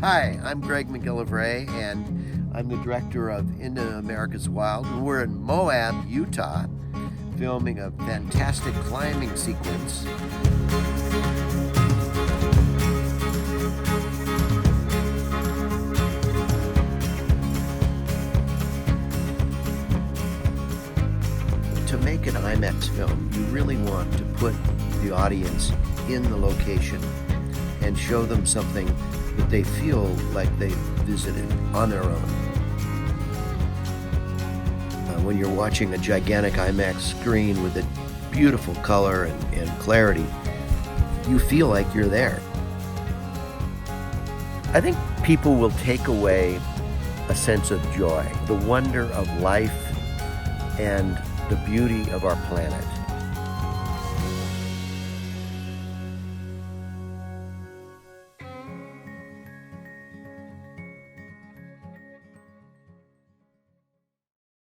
Hi, I'm Greg MacGillivray, and I'm the director of Into America's Wild. We're in Moab, Utah, filming a fantastic climbing sequence. To make an IMAX film, you really want to put the audience in the location and show them something that they feel like they visited on their own. When you're watching a gigantic IMAX screen with a beautiful color and clarity, you feel like you're there. I think people will take away a sense of joy, the wonder of life, and the beauty of our planet.